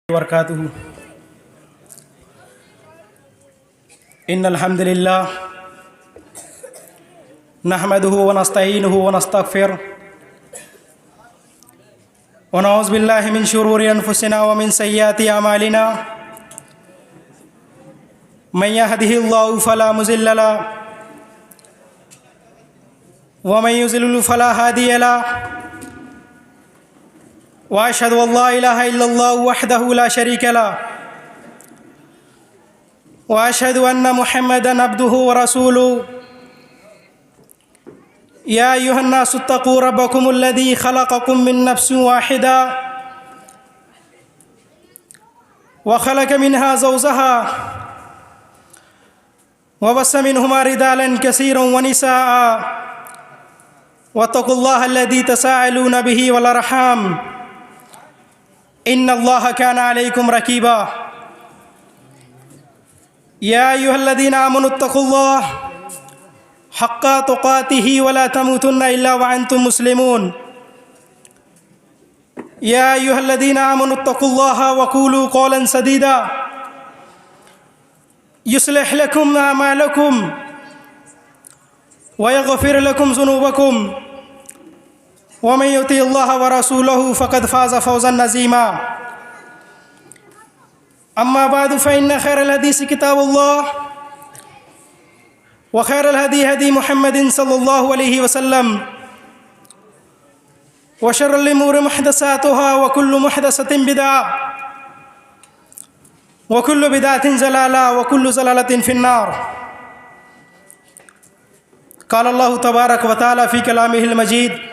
वबरकातुहू। इन्नल हम्दुलिल्लाह नहमदुहु व नस्तईनुहु व नस्तगफिरुह व नऊज़ु बिल्लाहि मिन शुरूरि अनफुसिना व मिन सय्यिआति अमालिना मन यहदिहिल्लाहु फला मुज़िल्ल लहु व मन युज़्लिल्हु फला हादिय लहु व अशहदु अल्ला इलाहा इल्लल्लाहु वहदहु ला शरीका लहु व अशहदु अन्न मुहम्मदन अब्दुहु व रसूलुहु। या अय्युहन्नासु इत्तक़ू रब्बकुमुल्लज़ी खलक़कुम मिन नफ्सिन वाहिदा व खलक़ मिनहा ज़ौजहा व बस्स मिनहुमा रिजालन कसीरन व निसाअ वत्तक़ुल्लाहा अल्लज़ी तसाअलूना बिही वल अर्हाम इन्नल्लाहा काना अलैकुम रक़ीबा। या अय्युहल्लज़ीना आमनु इत्तक़ुल्लाह हक़्क़ तुक़ातिही वला तमूतुन्ना इल्ला व अंतुम मुस्लिमून। या अय्युहल्लज़ीना आमनु इत्तक़ुल्लाह व क़ूलू क़ौलन सदीदा युस्लिह लकुम अमालकुम व यग़फ़िर लकुम ज़ुनूबकुम व मन युतिइल्लाह व रसूलहु फ़क़द फ़ाज़ फ़ौज़न अज़ीमा। अम्मा बादु फ़इन्न खैरल हदीस किताबुल्लाह व खैरल हदी हदी मुहम्मदिन सल्लल्लाहु अलैहि वसल्लम व शर्रिल उमूरि मुहदसातुहा व कुल्लु मुहदसतिन बिदअह व कुल्लु बिदअतिन ज़लाला व कुल्लु ज़लालतिन फ़िन्नार। क़ाल अल्लाहु तबारक व तआला फ़ी कलामिहिल मजीद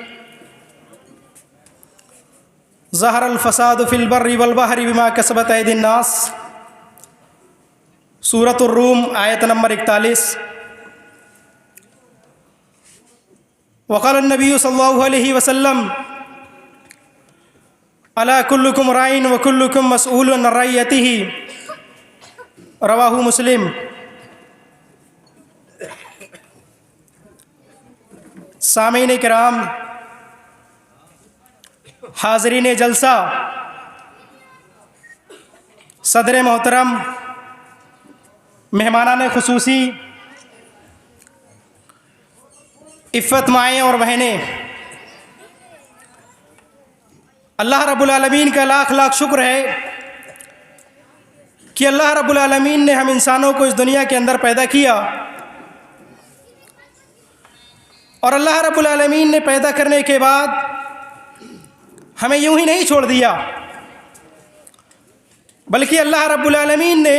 ज़हरल फ़सादु फ़िल बर्रि वल बहरि बिमा कसबत ऐदिन नास। सूरतुर रूम आयत नंबर 41। वक़ाल नबी सल्लल्लाहु अलैहि वसल्लम अला कुल्लुकुम राइन व कुल्लुकुम मसऊलुन अन रइयतिही। रवाहु मुस्लिम। सामीन किराम, हाज़रीन जलसा, सदर मोहतरम, मेहमानान खुसूसी, इफ़्फ़त माएँ और बहनें, अल्लाह रब्बुल आलमीन का लाख लाख शुक्र है कि अल्लाह रब्बुल आलमीन ने हम इंसानों को इस दुनिया के अंदर पैदा किया और अल्लाह रब्बुल आलमीन ने पैदा करने के बाद हमें यूं ही नहीं छोड़ दिया, बल्कि अल्लाह रब्बुल आलमीन ने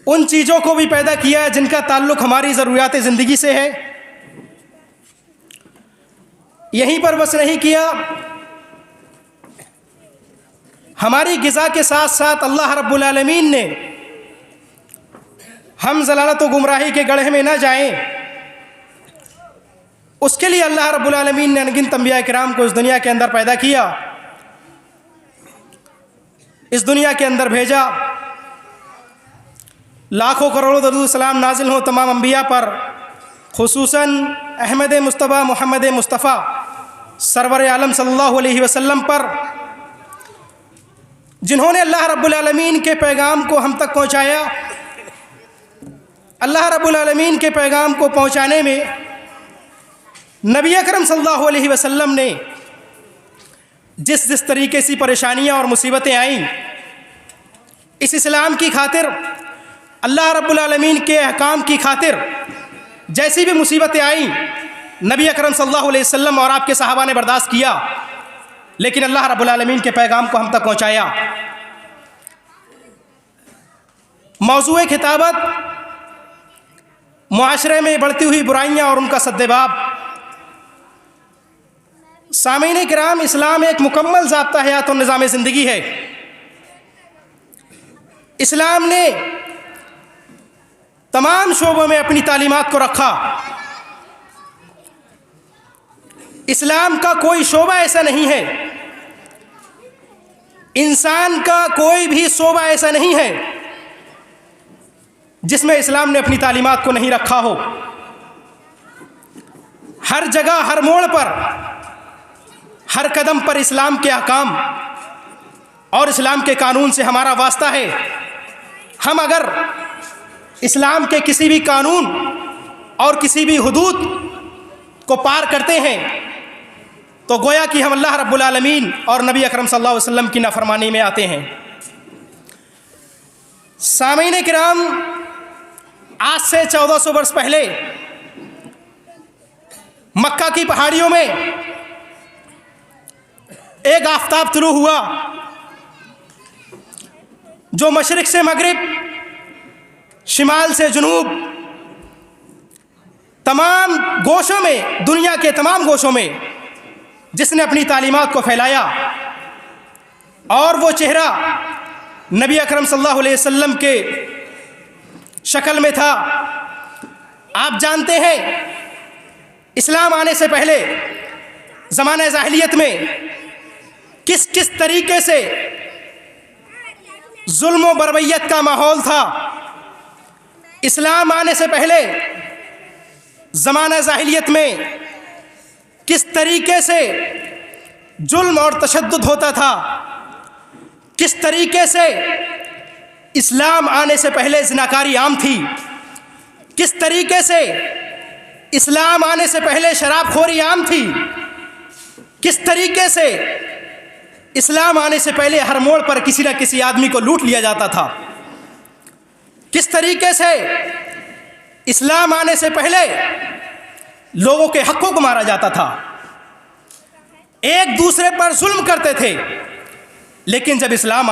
उन चीज़ों को भी पैदा किया जिनका ताल्लुक़ हमारी ज़रूरियात ज़िंदगी से है। यहीं पर बस नहीं किया, हमारी ग़िज़ा के साथ साथ अल्लाह रब्बुल आलमीन ने हम ज़लालत व गुमराही के गड्ढे में न जाएं, उसके लिए अल्लाह रब्बुल आलमीन ने अनगिनत अंबिया किराम को इस दुनिया के अंदर पैदा किया, इस दुनिया के अंदर भेजा। लाखों करोड़ों दरूद सलाम नाजिल हो तमाम अंबिया पर, खुसूसन अहमद मुस्तफ़ा मोहम्मद मुस्तफ़ा सरवर आलम सल्लल्लाहु अलैहि वसल्लम पर, जिन्होंने अल्लाह रब्बुल आलमीन के पैगाम को हम तक पहुँचाया। अल्लाह रब्बुल आलमीन के पैगाम को पहुँचाने में नबी अकरम सल्लल्लाहु अलैहि वसल्लम ने जिस जिस तरीके से परेशानियाँ और मुसीबतें आईं, इस इस्लाम की खातिर, अल्लाह रब्बुल आलमीन के अहकाम की खातिर जैसी भी मुसीबतें आईं, नबी अकरम सल्लल्लाहु अलैहि वसल्लम और आपके सहाबा ने बर्दाश्त किया, लेकिन अल्लाह रब्बुल आलमीन के पैगाम को हम तक पहुँचाया। मौज़ूए खिताबत मुआशरे में बढ़ती हुई बुराइयाँ और उनका सद्देबाब। सामीन किराम, इस्लाम एक मुकम्मल ज़ाब्ता हयात और निज़ाम ज़िंदगी है। इस्लाम ने तमाम शोबों में अपनी तालीमात को रखा। इस्लाम का कोई शोबा ऐसा नहीं है, इंसान का कोई भी शोबा ऐसा नहीं है जिसमें इस्लाम ने अपनी तालीमात को नहीं रखा हो। हर जगह, हर मोड़ पर, हर कदम पर इस्लाम के अहकाम और इस्लाम के कानून से हमारा वास्ता है। हम अगर इस्लाम के किसी भी कानून और किसी भी हुदूद को पार करते हैं तो गोया कि हम अल्लाह रब्बुल आलमीन और नबी अकरम सल्लल्लाहु अलैहि वसल्लम की नाफरमानी में आते हैं। सामीन किराम, आज से 1400 वर्ष पहले मक्का की पहाड़ियों में एक आफताब तुलू हुआ जो मशरिक से मगरिब, शिमाल से जुनूब, तमाम गोशों में, दुनिया के तमाम गोशों में जिसने अपनी तालीमात को फैलाया। और वो चेहरा नबी अकरम सल्लल्लाहु अलैहि वसल्लम के शक्ल में था। आप जानते हैं इस्लाम आने से पहले ज़माने जाहिलियत में किस किस तरीके से जुल्म व बरबैयत का माहौल था। इस्लाम आने से पहले ज़माने जाहिलियत में किस तरीके से जुल्म और तशद्दुद होता था। किस तरीके से इस्लाम आने से पहले ज़िनाकारी आम थी। किस तरीके से इस्लाम आने से पहले शराबखोरी आम थी। किस तरीके से इस्लाम आने से पहले हर मोड़ पर किसी न किसी आदमी को लूट लिया जाता था। किस तरीके से इस्लाम आने से पहले लोगों के हक़ों को मारा जाता था, एक दूसरे पर जुल्म करते थे। लेकिन जब इस्लाम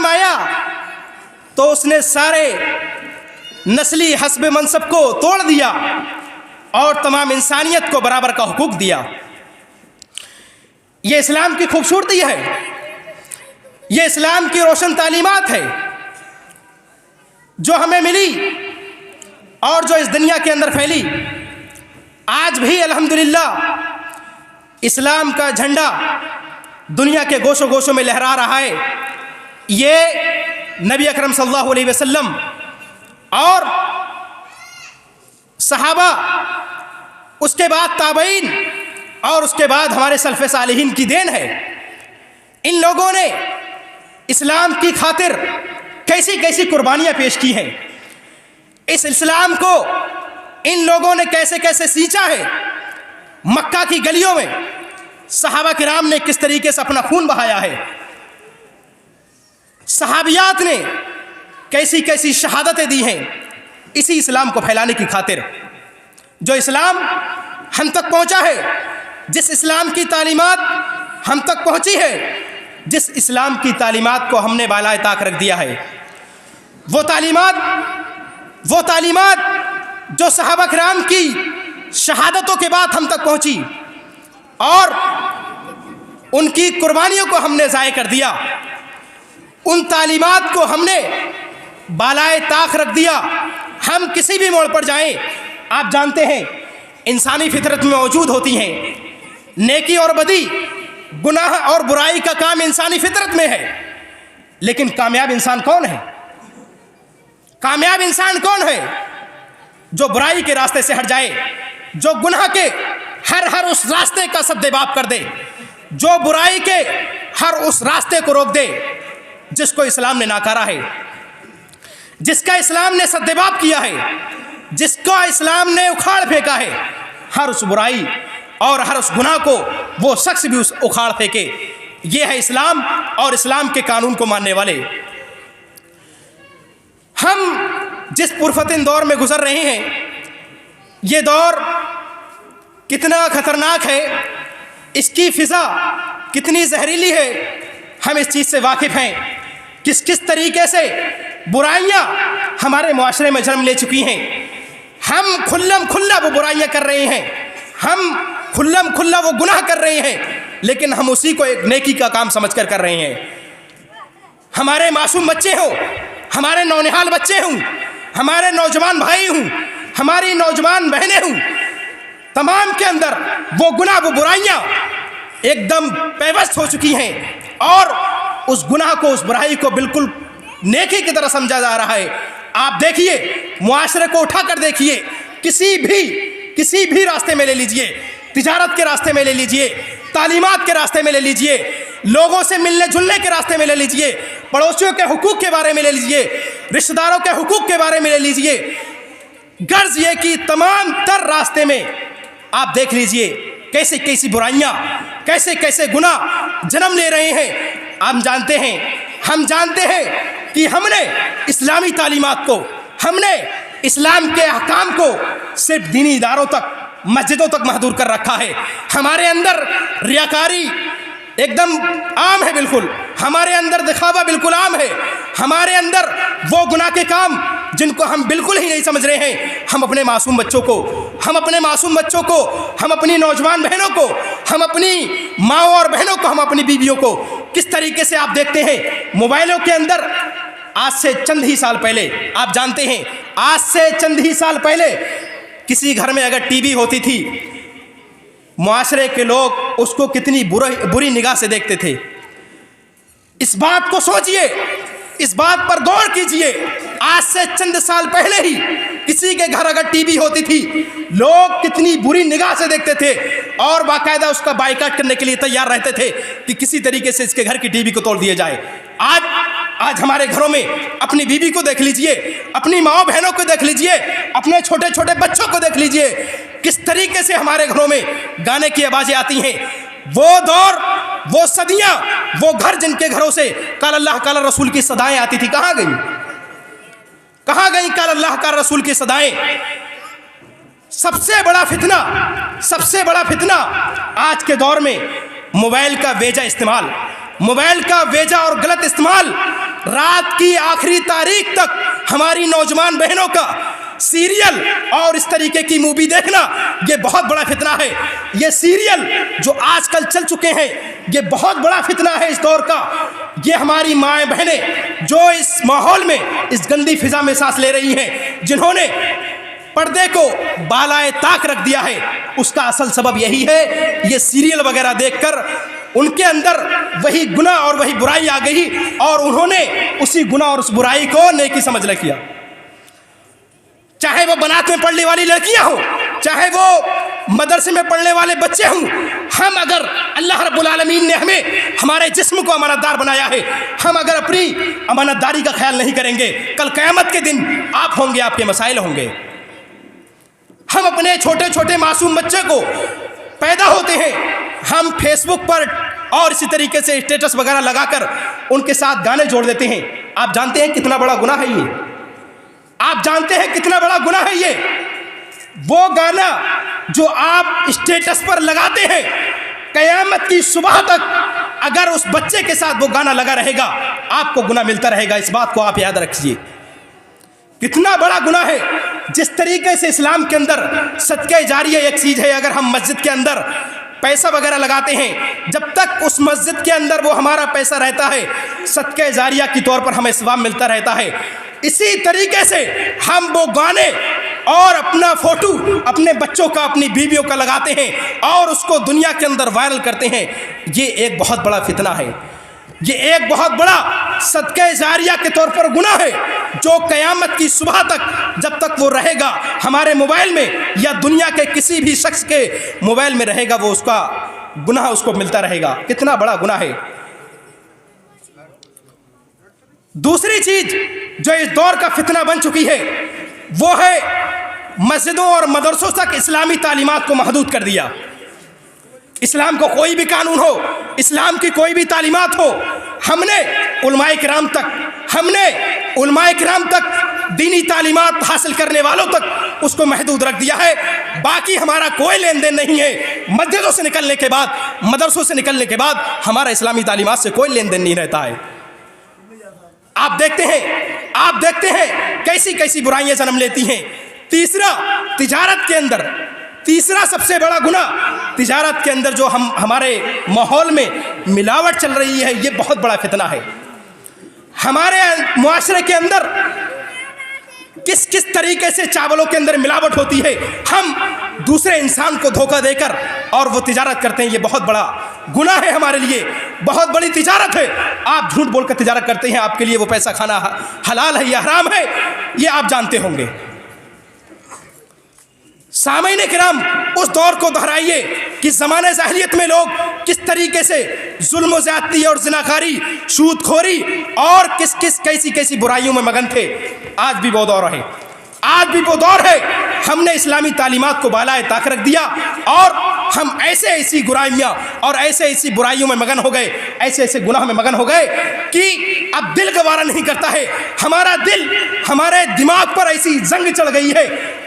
आया तो उसने सारे नस्ली हस्ब मनसब को तोड़ दिया और तमाम इंसानियत को बराबर का हुकूक दिया। ये इस्लाम की खूबसूरती है, ये इस्लाम की रोशन तालीमात है जो हमें मिली और जो इस दुनिया के अंदर फैली। आज भी अल्हम्दुलिल्लाह इस्लाम का झंडा दुनिया के गोशों गोशों में लहरा रहा है। ये नबी अकरम सल्लल्लाहु अलैहि वसल्लम और सहाबा, उसके बाद ताबईन और उसके बाद हमारे सल्फ़े सालिहीन की देन है। इन लोगों ने इस्लाम की खातिर कैसी कैसी कुर्बानियाँ पेश की हैं। इस इस्लाम को इन लोगों ने कैसे कैसे सींचा है। मक्का की गलियों में सहाबा किराम ने किस तरीके से अपना खून बहाया है। सहाबियात ने कैसी कैसी शहादतें दी हैं इसी इस्लाम को फैलाने की खातिर। जो इस्लाम हम तक पहुंचा है, जिस इस्लाम की तालीमात हम तक पहुंची है, जिस इस्लाम की तालीमात को हमने बालाए ताक रख दिया है, वो तालीमात जो सहाबा किराम की शहादतों के बाद हम तक पहुंची और उनकी कुर्बानियों को हमने ज़ाय कर दिया, उन तालीमात को हमने बालाए ताक रख दिया। हम किसी भी मोड़ पर जाएं, आप जानते हैं इंसानी फितरत में मौजूद होती हैं। नेकी और बदी, गुनाह और बुराई का काम इंसानी फितरत में है। लेकिन कामयाब इंसान कौन है? कामयाब इंसान कौन है? जो बुराई के रास्ते से हट जाए, जो गुनाह के हर उस रास्ते का सद्देबाब कर दे, जो बुराई के हर उस रास्ते को रोक दे जिसको इस्लाम ने नाकारा है, जिसका इस्लाम ने सद्देबाब किया है, जिसको इस्लाम ने उखाड़ फेंका है। हर उस बुराई और हर उस गुनाह को वो शख्स भी उस उखाड़ फेंके। ये है इस्लाम और इस्लाम के कानून को मानने वाले। हम जिस पुरफतिन दौर में गुजर रहे हैं, ये दौर कितना ख़तरनाक है, इसकी फ़िज़ा कितनी जहरीली है, हम इस चीज़ से वाकिफ़ हैं। किस किस तरीके से बुराइयाँ हमारे मुआशरे में जन्म ले चुकी हैं। हम खुल्लम खुल्ला वो बुराइयाँ कर रहे हैं, हम खुल्लम खुल्ला वो गुनाह कर रहे हैं, लेकिन हम उसी को एक नेकी का काम समझकर कर रहे हैं। हमारे मासूम बच्चे हों, हमारे नौनिहाल बच्चे हों, हमारे नौजवान भाई हों, हमारी नौजवान बहनें हों, तमाम के अंदर वो गुनाह, वो बुराइयाँ एकदम पेवस्त हो चुकी हैं और उस गुनाह को, उस बुराई को बिल्कुल नेकी की तरह समझा जा रहा है। आप देखिए, मुआशरे को उठा कर देखिए, किसी भी रास्ते में ले लीजिए, तिजारत के रास्ते में ले लीजिए, तालीमात के रास्ते में ले लीजिए, लोगों से मिलने जुलने के रास्ते में ले लीजिए, पड़ोसियों के हुकूक के बारे में ले लीजिए, रिश्तेदारों के हुकूक के बारे में ले लीजिए, गर्ज ये कि तमाम तर रास्ते में आप देख लीजिए कैसी कैसी बुराइयां, कैसे कैसे गुनाह जन्म ले रहे हैं। हम जानते हैं कि हमने इस्लामी तालीमात को, हमने इस्लाम के अहकाम को सिर्फ दीनी इदारों तक, मस्जिदों तक महदूर कर रखा है। हमारे अंदर रियाकारी एकदम आम है, बिल्कुल हमारे अंदर दिखावा बिल्कुल आम है। हमारे अंदर वो गुनाह के काम जिनको हम बिल्कुल ही नहीं समझ रहे हैं, हम अपने मासूम बच्चों को, हम अपनी नौजवान बहनों को, हम अपनी माँओं और बहनों को, हम अपनी बीवियों को किस तरीके से आप देखते हैं मोबाइलों के अंदर। आज से चंद ही साल पहले आप जानते हैं, आज से चंद ही साल पहले किसी घर में अगर टीवी होती थी, मुआशरे के लोग उसको कितनी बुरी निगाह से देखते थे। इस बात को सोचिए, इस बात पर गौर कीजिए। आज से चंद साल पहले ही किसी के घर अगर टीवी होती थी, लोग कितनी बुरी निगाह से देखते थे और बाकायदा उसका बाइकाट करने के लिए तैयार रहते थे कि किसी तरीके से इसके घर की टीवी को तोड़ दिया जाए। आज हमारे घरों में अपनी बीवी को देख लीजिए, अपनी माँ बहनों को देख लीजिए, अपने छोटे छोटे बच्चों को देख लीजिए, किस तरीके से हमारे घरों में गाने की आवाज़ें आती हैं। वो दौर, वो सदियां, वो घर जिनके घरों से काल अल्लाह काल रसूल की सदाएं आती थी, कहाँ गई काल अल्लाह काल रसूल की सदाएं। सबसे बड़ा फितना आज के दौर में मोबाइल का बेजा इस्तेमाल, मोबाइल का बेजा और गलत इस्तेमाल। रात की आखिरी तारीख तक हमारी नौजवान बहनों का सीरियल और इस तरीके की मूवी देखना, ये बहुत बड़ा फितना है। ये सीरियल जो आजकल चल चुके हैं, ये बहुत बड़ा फितना है इस दौर का। ये हमारी माएँ बहनें जो इस माहौल में, इस गंदी फिजा में सांस ले रही हैं, जिन्होंने पर्दे को बालाए ताक रख दिया है, उसका असल सबब यही है। ये सीरियल वगैरह देखकर उनके अंदर वही गुनाह और वही बुराई आ गई और उन्होंने उसी गुनाह और उस बुराई को नेकी समझ लिया। चाहे वो बनात में पढ़ने वाली लड़कियां हो, चाहे वो मदरसे में पढ़ने वाले बच्चे हों, हम अगर अल्लाह रब्बुल आलमीन ने हमें हमारे जिस्म को अमानतदार बनाया है, हम अगर अपनी अमानतदारी का ख्याल नहीं करेंगे, कल क़यामत के दिन आप होंगे, आपके मसाइल होंगे। हम अपने छोटे छोटे मासूम बच्चे को पैदा होते हैं, हम फेसबुक पर और इसी तरीके से स्टेटस वगैरह लगाकर उनके साथ गाने जोड़ देते हैं। आप जानते हैं कितना बड़ा गुनाह है ये? आप जानते हैं कितना बड़ा गुनाह है ये? वो गाना जो आप स्टेटस पर लगाते हैं, क़यामत की सुबह तक अगर उस बच्चे के साथ वो गाना लगा रहेगा, आपको गुनाह मिलता रहेगा। इस बात को आप याद रखिए, कितना बड़ा गुनाह है। जिस तरीके से इस्लाम के अंदर सदक़े जारिया एक चीज़ है, अगर हम मस्जिद के अंदर पैसा वगैरह लगाते हैं, जब तक उस मस्जिद के अंदर वो हमारा पैसा रहता है, सदक़े जारिया के तौर पर हमें सवाब मिलता रहता है। इसी तरीके से हम वो गाने और अपना फोटो अपने बच्चों का, अपनी बीवियों का लगाते हैं और उसको दुनिया के अंदर वायरल करते हैं। ये एक बहुत बड़ा फितना है, ये एक बहुत बड़ा सदक़े जारिया के तौर पर गुनाह है, जो क़यामत की सुबह तक जब तक वो रहेगा हमारे मोबाइल में या दुनिया के किसी भी शख्स के मोबाइल में रहेगा, वो उसका गुनाह उसको मिलता रहेगा। कितना बड़ा गुनाह है। दूसरी चीज जो इस दौर का फितना बन चुकी है, वो है मस्जिदों और मदरसों तक इस्लामी तालीमात को महदूद कर दिया। इस्लाम को कोई भी कानून हो, इस्लाम की कोई भी तालीमात हो, हमने उलमाए किराम तक दीनी तालीमात हासिल करने वालों तक उसको महदूद रख दिया है। बाकी हमारा कोई लेन देन नहीं है। मस्जिदों से निकलने के बाद, मदरसों से निकलने के बाद हमारा इस्लामी तालीमात से कोई लेन देन नहीं रहता है। आप देखते हैं कैसी कैसी बुराइयां जन्म लेती हैं। तीसरा, तिजारत के अंदर, तीसरा सबसे बड़ा गुनाह तिजारत के अंदर जो हमारे माहौल में मिलावट चल रही है, ये बहुत बड़ा फितना है। हमारे मुआशरे के अंदर किस किस तरीके से चावलों के अंदर मिलावट होती है, हम दूसरे इंसान को धोखा देकर और वो तिजारत करते हैं। ये बहुत बड़ा गुनाह है हमारे लिए, बहुत बड़ी तिजारत है। आप झूठ बोलकर तिजारत करते हैं, आपके लिए वो पैसा खाना हलाल है या हराम है, ये आप जानते होंगे। सामईन किराम, उस दौर को दोहराइए कि ज़माने ज़ाहिलियत में लोग किस तरीके से जुल्म व ज़्यादती और ज़िनाकारी, सूदखोरी और किस किस कैसी कैसी बुराइयों में मगन थे। आज भी वो दौर है, आज भी वो दौर है। हमने इस्लामी तालीमात को बालाए ताक रख दिया और हम ऐसे ऐसी बुराइयाँ और ऐसे ऐसी बुराइयों में मगन हो गए, ऐसे ऐसे गुनाह में मगन हो गए कि अब दिल गवारा नहीं करता है। हमारा दिल, हमारे दिमाग पर ऐसी जंग चढ़ गई है,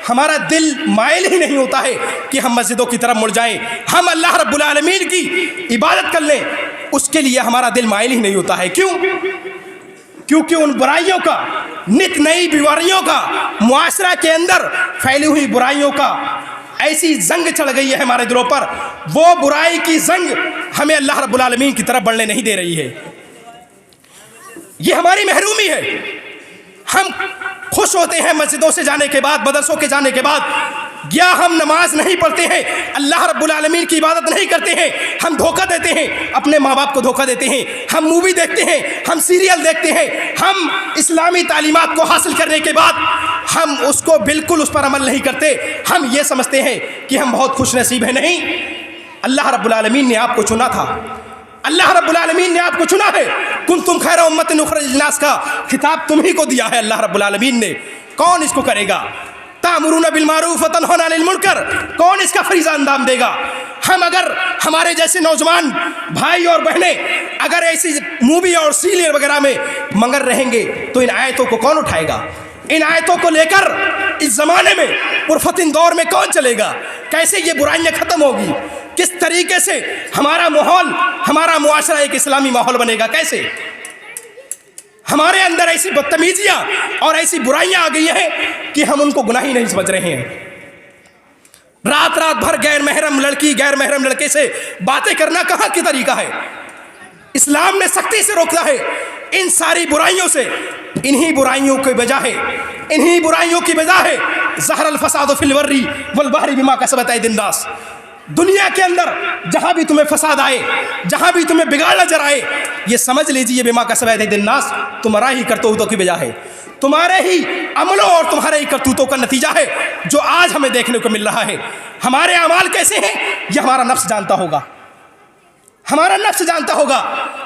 हमारा दिल माइल ही नहीं होता है कि हम मस्जिदों की तरफ मुड़ जाएं, हम अल्लाह रब्बुल आलमीन की इबादत कर लें। उसके लिए हमारा दिल माइल ही नहीं होता है। क्यों? क्योंकि उन बुराइयों का, नित नई बीमारियों का, मुआशरा के अंदर फैली हुई बुराइयों का ऐसी जंग चढ़ गई है हमारे दिलों पर। वो बुराई की जंग हमें अल्लाह रब्बुल आलमीन की तरफ बढ़ने नहीं दे रही है। ये हमारी महरूमी है। हम खुश होते हैं मस्जिदों से जाने के बाद, मदरसों के जाने के बाद, या हम नमाज नहीं पढ़ते हैं, अल्लाह रब्बुल आलमीन की इबादत नहीं करते हैं, हम धोखा देते हैं, अपने माँ बाप को धोखा देते हैं, हम मूवी देखते हैं, हम सीरियल देखते हैं, हम इस्लामी तालीमात को हासिल करने के बाद हम उसको बिल्कुल उस पर अमल नहीं करते। हम ये समझते हैं कि हम बहुत खुश नसीब हैं। नहीं, अल्लाह रब्बुल आलमीन ने आपको चुना था, अल्लाह रब्बुल आलमीन ने आपको चुना है। कुंतुम खैरा उम्मतिन उखरिजत लिन्नास का खिताब तुम्ही को दिया है अल्लाह रब्बुल आलमीन ने। कौन इसको करेगा? तामुरून बिल मारूफ व तनहौना अनिल मुनकर, कौन इसका फरीज़ा अंजाम देगा? हम अगर हमारे जैसे नौजवान भाई और बहनें अगर ऐसी मूवी और सीरियल वगैरह में मगन रहेंगे तो इन आयतों को कौन उठाएगा? इन आयतों को लेकर इस ज़माने में उर्फतिन दौर में कौन चलेगा? कैसे ये बुराइयाँ ख़त्म होगी? किस तरीके से हमारा माहौल, हमारा मुआशरा एक इस्लामी माहौल बनेगा? कैसे? हमारे अंदर ऐसी बदतमीजियाँ और ऐसी बुराइयाँ आ गई हैं कि हम उनको गुनाह ही नहीं समझ रहे हैं। रात रात भर गैर महरम लड़की, गैर महरम लड़के से बातें करना कहाँ की तरीका है? इस्लाम ने सख्ती से रोका है इन सारी बुराइयों से। इन्हीं बुराइयों की वजह है, इन्हीं बुराइयों की वजह है ज़हरल फसाद फिल बर्री वल बहरी बिमा कसबत ऐदिन नास। दुनिया के अंदर जहाँ भी तुम्हें फसाद आए, जहाँ भी तुम्हें बिगाड़ नजर आए, ये समझ लीजिए बिमा कसबत ऐदिन नास, तुम्हारा ही करतूतों की वजह है, तुम्हारे ही अमलों और तुम्हारे ही करतूतों का नतीजा है जो आज हमें देखने को मिल रहा है। हमारे अमाल कैसे हैं यह हमारा नफ्स जानता होगा, हमारा नफ्स जानता होगा।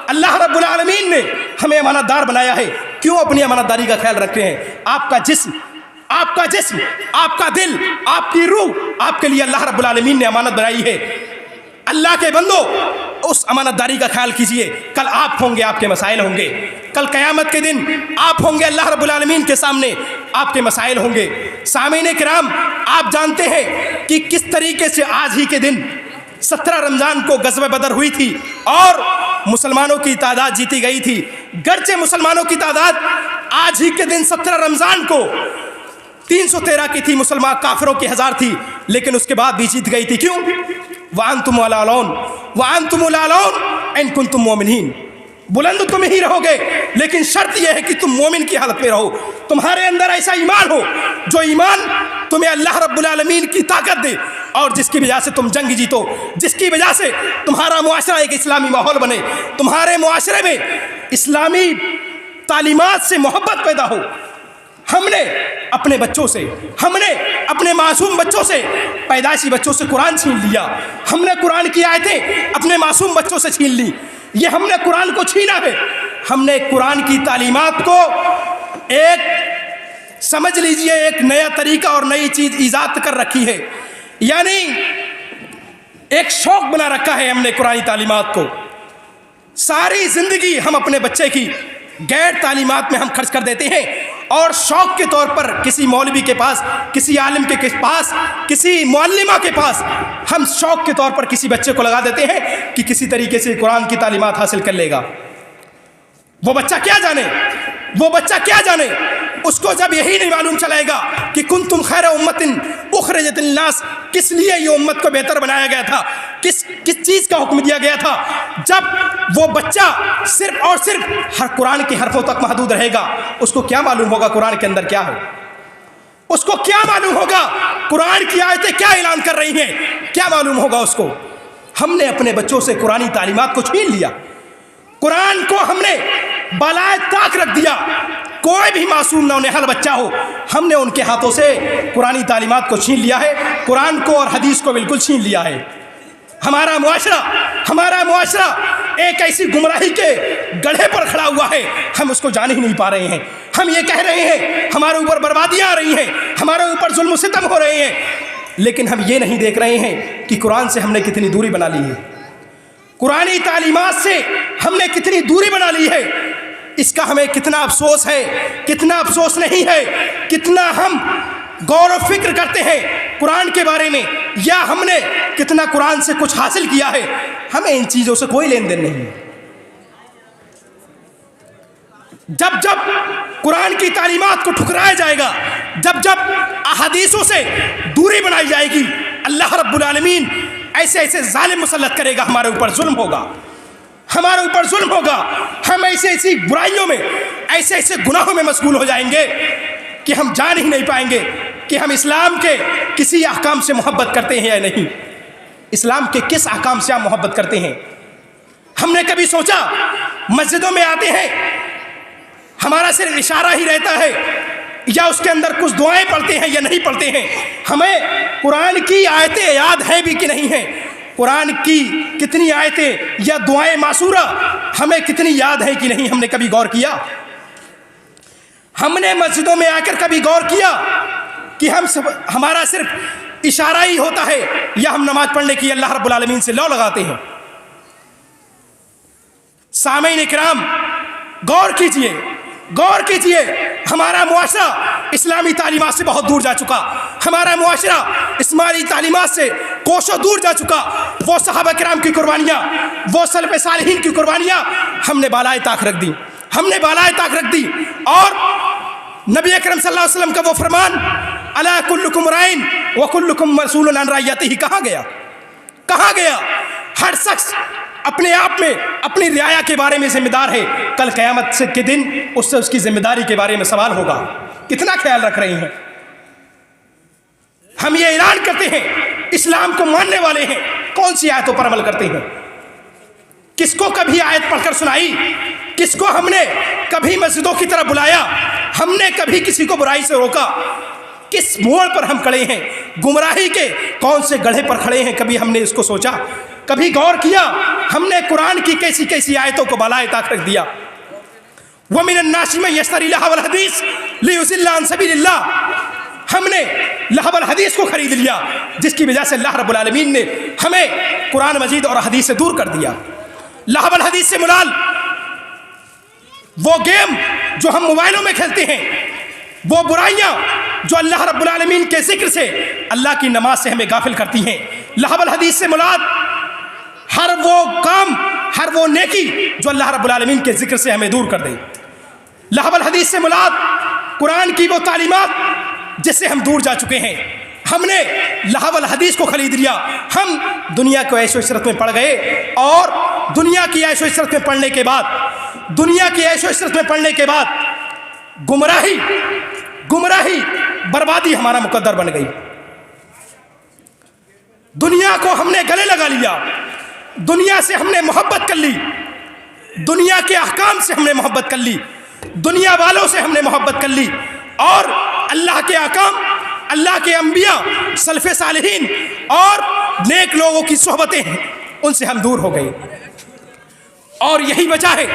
अल्लाह रब्बुल आलमीन ने हमें अमानतदार बनाया है। क्यों अपनी अमानतदारी का ख्याल रखते हैं? आपका जिस्म, आपका जिस्म, आपका दिल, आपकी रूह आपके लिए अल्लाह रब्बुल आलमीन ने अमानत बनाई है। अल्लाह के बंदो, उस अमानतदारी का ख्याल कीजिए। कल आप होंगे, आपके मसाइल होंगे। कल क़यामत के दिन आप होंगे अल्लाह रब्बुल आलमीन के सामने, आपके मसाइल होंगे। सामीन किराम, आप जानते हैं कि किस तरीके से आज ही के दिन 17 रमज़ान को ग़ज़वा बदर हुई थी और मुसलमानों की तादाद जीती गई थी। गर्चे मुसलमानों की तादाद आज ही के दिन 17 रमज़ान को 313 की थी, मुसलमान काफिरों की 1000 थी, लेकिन उसके बाद भी जीत गई थी। क्यों? वाअंतुम अलालौन वाअंतुम अलालौन इन कुंतुम मोमिनीन। बुलंद तुम ही रहोगे, लेकिन शर्त यह है कि तुम मोमिन की हालत में रहो। तुम्हारे अंदर ऐसा ईमान हो जो ईमान तुम्हें अल्लाह रब्बुल आलमीन की ताकत दे और जिसकी वजह से तुम जंग जीतो, जिसकी वजह से तुम्हारा मुआशरा एक इस्लामी माहौल बने, तुम्हारे मुआशरे में इस्लामी तालीमात से मोहब्बत पैदा हो। हमने अपने बच्चों से, हमने अपने मासूम बच्चों से, पैदाइशी बच्चों से कुरान छीन लिया। हमने कुरान की आयतें अपने मासूम बच्चों से छीन ली। ये हमने कुरान को छीना है। हमने कुरान की तालीमात को एक, समझ लीजिए, एक नया तरीका और नई चीज़ ईजाद कर रखी है, यानी एक शौक बना रखा है हमने कुरानी तालीमात को। सारी ज़िंदगी हम अपने बच्चे की गैर तालीमात में हम खर्च कर देते हैं और शौक़ के तौर पर किसी मौलवी के पास, किसी आलिम के पास, किसी मुअल्लिमा के पास हम शौक़ के तौर पर किसी बच्चे को लगा देते हैं कि किसी तरीके से कुरान की तालीमात हासिल कर लेगा। वो बच्चा क्या जाने, वो बच्चा क्या जाने, उसको जब यही नहीं मालूम चलेगा कि कुंतुम खैरा उम्मतिन उखरिजत लिन्नास, किस लिए ये उम्मत को बेहतर बनाया गया था, किस चीज़ का हुक्म दिया गया था। जब वो बच्चा सिर्फ और सिर्फ हर कुरान के हरफों तक महदूद रहेगा, उसको क्या मालूम होगा कुरान के अंदर क्या है? उसको क्या मालूम होगा कुरान की आयतें क्या ऐलान कर रही हैं? क्या मालूम होगा उसको? हमने अपने बच्चों से कुरानी तालीमात को छीन लिया, कुरान को हमने बालाए ताक रख दिया। कोई भी मासूम नौनिहाल बच्चा हो, हमने उनके हाथों से कुरानी तालीमात को छीन लिया है, कुरान को और हदीस को बिल्कुल छीन लिया है। हमारा मुआशरा एक ऐसी गुमराही के गड्ढे पर खड़ा हुआ है, हम उसको जान ही नहीं पा रहे हैं। हम ये कह रहे हैं हमारे ऊपर बर्बादियाँ आ रही हैं, हमारे ऊपर जुल्म सितम हो रहे हैं, लेकिन हम ये नहीं देख रहे हैं कि कुरान से हमने कितनी दूरी बना ली है, कुरानी तालीमात से हमने कितनी दूरी बना ली है। इसका हमें कितना अफसोस है, कितना अफसोस नहीं है, कितना हम गौर व फिक्र करते हैं कुरान के बारे में, या हमने कितना कुरान से कुछ हासिल किया है। हमें इन चीज़ों से कोई लेन देन नहीं है। जब जब कुरान की तालीमात को ठुकराया जाएगा, जब जब अहादीसों से दूरी बनाई जाएगी, अल्लाह रब्बुल आलमीन ऐसे ऐसे जालिम मुसल्लत करेगा, हमारे ऊपर जुल्म होगा, हमारे ऊपर जुल्म होगा। हम ऐसे ऐसी बुराइयों में, ऐसे ऐसे गुनाहों में मशगूल हो जाएंगे कि हम जान ही नहीं पाएंगे कि हम इस्लाम के किसी अहकाम से मोहब्बत करते हैं या नहीं, इस्लाम के किस अहकाम से हम मोहब्बत करते हैं। हमने कभी सोचा मस्जिदों में आते हैं, हमारा सिर्फ इशारा ही रहता है, या उसके अंदर कुछ दुआएं पढ़ते हैं या नहीं पढ़ते हैं। हमें कुरान की आयतें याद है भी कि नहीं है, कुरान की कितनी आयतें या दुआएं मासूरा हमें कितनी याद है कि नहीं, हमने कभी गौर किया। हमने मस्जिदों में आकर कभी गौर किया कि हमारा सिर्फ इशारा ही होता है, या हम नमाज पढ़ने की अल्लाह रब्बुल आलमीन से लौ लगाते हैं। सामीन इकराम, गौर कीजिए, गौर कीजिए। हमारा मुआशरा इस्लामी तालीमात से बहुत दूर जा चुका, हमारा मुआशरा इस्लामी तालीमात से कोसों दूर जा चुका। वो सहाबा किराम की कुर्बानियाँ, वो सलफ़े सालिहीन की कुर्बानियाँ हमने बालाए ताक रख दी, हमने बालाए ताक रख दी। और नबी अकरम सल्लल्लाहु अलैहि वसल्लम का वो फरमान, अला कुल्लुकुम राइन व कुल्लुकुम मसऊलुन अन रइयतिही, कहाँ गया, कहाँ गया। हर शख्स अपने आप में अपनी रियाया के बारे में जिम्मेदार है। कल क़यामत से के दिन उससे उसकी जिम्मेदारी के बारे में सवाल होगा, कितना ख्याल रख रहे हैं। हम ये ऐलान करते हैं इस्लाम को मानने वाले हैं, कौन सी आयतों पर अमल करते हैं। किसको कभी आयत पढ़कर सुनाई, किसको हमने कभी मस्जिदों की तरफ बुलाया, हमने कभी किसी को बुराई से रोका। किस मोड़ पर हम खड़े हैं, गुमराही के कौन से गड्ढे पर खड़े हैं, कभी हमने इसको सोचा, कभी गौर किया। हमने कुरान की कैसी कैसी आयतों को बालाए ताक रख दिया। व मिनन नासि मन यश्तरी लहवल हदीस लियुज़िल्ल अन सबीलिल्लाह, हमने लहवल हदीस को खरीद लिया, जिसकी वजह से अल्लाह रब्बुल आलमीन ने हमें कुरान मजीद और हदीस से दूर कर दिया। लहवल हदीस से मुराद वो गेम जो हम मोबाइलों में खेलते हैं, वो बुराइयां जो अल्लाह रब्बुल आलमीन के जिक्र से, अल्लाह की नमाज से हमें गाफिल करती हैं। लहवल हदीस से मुराद हर वो काम, हर वो नेकी जो अल्लाह रब्बुल आलमीन के जिक्र से हमें दूर कर दे। लहवल हदीस से मुराद कुरान की वो तालीमात जिससे हम दूर जा चुके हैं। हमने लहवल हदीस को खरीद लिया, हम दुनिया को ऐशो इशरत में पड़ गए, और दुनिया की ऐशो इशरत में पढ़ने के बाद, दुनिया की ऐशो इशरत में पढ़ने के बाद गुमराही, गुमराही, बर्बादी हमारा मुकद्दर बन गई। दुनिया को हमने गले लगा लिया, दुनिया से हमने मोहब्बत कर ली, दुनिया के अहकाम से हमने मोहब्बत कर ली, दुनिया वालों से हमने मोहब्बत कर ली, और अल्लाह के अहकाम, अल्लाह के अंबिया, सल्फ़े सालिहीन और नेक लोगों की सोहबतें हैं, उनसे हम दूर हो गए। और यही वजह है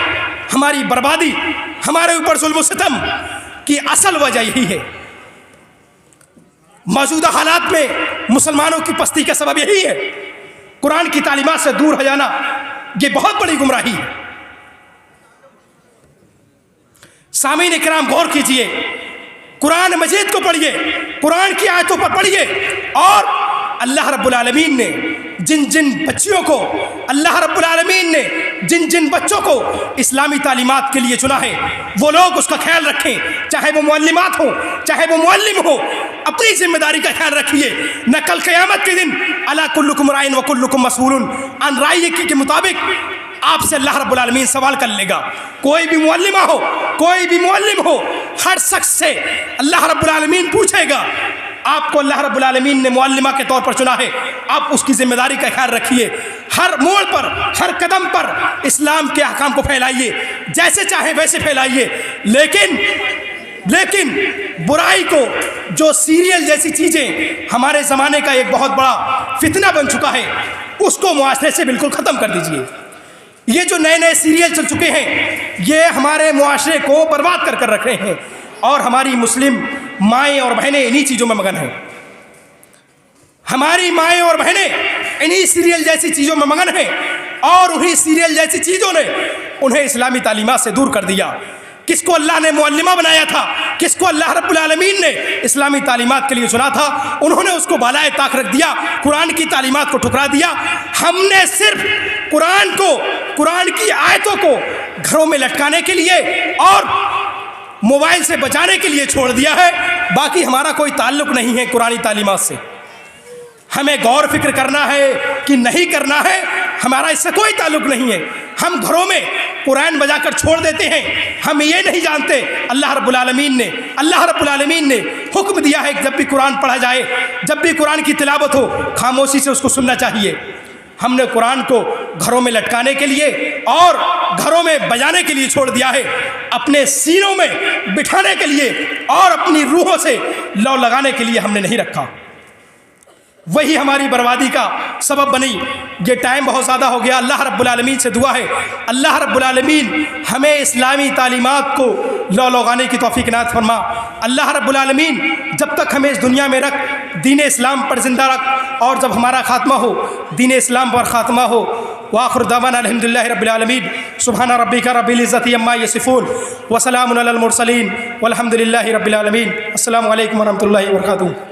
हमारी बर्बादी, हमारे ऊपर जुल्म सितम की असल वजह यही है। मौजूदा हालात में मुसलमानों की पस्ती का सबब यही है, कुरान की तालीमात से दूर हो जाना। ये बहुत बड़ी गुमराही है। सामीन इकराम, गौर कीजिए, कुरान मजीद को पढ़िए, कुरान की आयतों पर पढ़िए, और अल्लाह रब्बुल आलमीन ने जिन जिन बच्चियों को, अल्लाह रब्बुल आलमीन ने जिन जिन बच्चों को इस्लामी तालीमात के लिए चुना है, वो लोग उसका ख्याल रखें, चाहे वो मुअल्लिमात हो, चाहे वो मुअल्लिम हो। अपनी जिम्मेदारी का ख्याल रखिए, न कल क़यामत के दिन अला कुल्लुकुम राइन व कुल्लुकुम मसऊलुन अन रइयतिही के मुताबिक आपसे अल्लाह रब्बुल आलमीन सवाल कर लेगा। कोई भी मुअल्लिमा हो, कोई भी मुअल्लिम हो, हर शख्स से अल्लाह रब्बुल आलमीन पूछेगा, आपको अल्लाह रब्बुल आलमीन ने मुअल्लिमा के तौर पर चुना है, आप उसकी जिम्मेदारी का ख्याल रखिए। हर मोड़ पर, हर कदम पर इस्लाम के अहकाम को फैलाइए, जैसे चाहे वैसे फैलाइए, लेकिन बुराई को, जो सीरियल जैसी चीज़ें हमारे ज़माने का एक बहुत बड़ा फितना बन चुका है, उसको मुआशरे से बिल्कुल ख़त्म कर दीजिए। ये जो नए नए सीरियल चल चुके हैं ये हमारे मुआशरे को बर्बाद कर कर रख रहे हैं और हमारी मुस्लिम माएँ और बहनें इन्हीं चीज़ों में मगन हैं। हमारी माएँ और बहनें इन्हीं सीरियल जैसी चीज़ों में मगन हैं और उन्हीं सीरियल जैसी चीज़ों ने उन्हें इस्लामी तालीमात से दूर कर दिया। किसको अल्लाह ने मुअल्लिमा बनाया था, किसको अल्लाह रब्बुल आलमीन ने इस्लामी तालीमात के लिए चुना था, उन्होंने उसको बालाए ताक रख दिया, कुरान की तालीमात को ठुकरा दिया। हमने सिर्फ कुरान को, कुरान की आयतों को घरों में लटकाने के लिए और मोबाइल से बचाने के लिए छोड़ दिया है। बाकी हमारा कोई ताल्लुक़ नहीं है कुरानी तालीमात से। हमें गौर फिक्र करना है कि नहीं करना है, हमारा इससे कोई ताल्लुक़ नहीं है। हम घरों में कुरान बजाकर छोड़ देते हैं। हम ये नहीं जानते अल्लाह रब्बुल आलमीन ने हुक्म दिया है कि जब भी कुरान पढ़ा जाए, जब भी कुरान की तिलावत हो, खामोशी से उसको सुनना चाहिए। हमने कुरान को घरों में लटकाने के लिए और घरों में बजाने के लिए छोड़ दिया है, अपने सीनों में बिठाने के लिए और अपनी रूहों से लौ लगाने के लिए हमने नहीं रखा। वही हमारी बर्बादी का सबब बनी। ये टाइम बहुत ज़्यादा हो गया। अल्लाह रब्बुल आलमीन से दुआ है, अल्लाह रब्बुल आलमीन हमें इस्लामी तालीमात को लौ लगाने की तौफीक इनायत फरमा। अल्लाह रब्बुल आलमीन जब तक हमें इस दुनिया में रख, दीन इस्लाम पर ज़िंदा रख, और जब हमारा ख़ात्मा हो दीन इस्लाम पर ख़ात्मा हो। वाखिर दावाना अल्हम्दुलिल्लाहि रब्बिल आलमीन। सुब्हाना रब्बिका रब्बिल इज़्ज़ति अम्मा यसिफून व सलामुन अलल मुरसलीन वल्हम्दुलिल्लाहि रब्बिल आलमीन। अस्सलामु अलैकुम व रहमतुल्लाहि व बरकातुहू।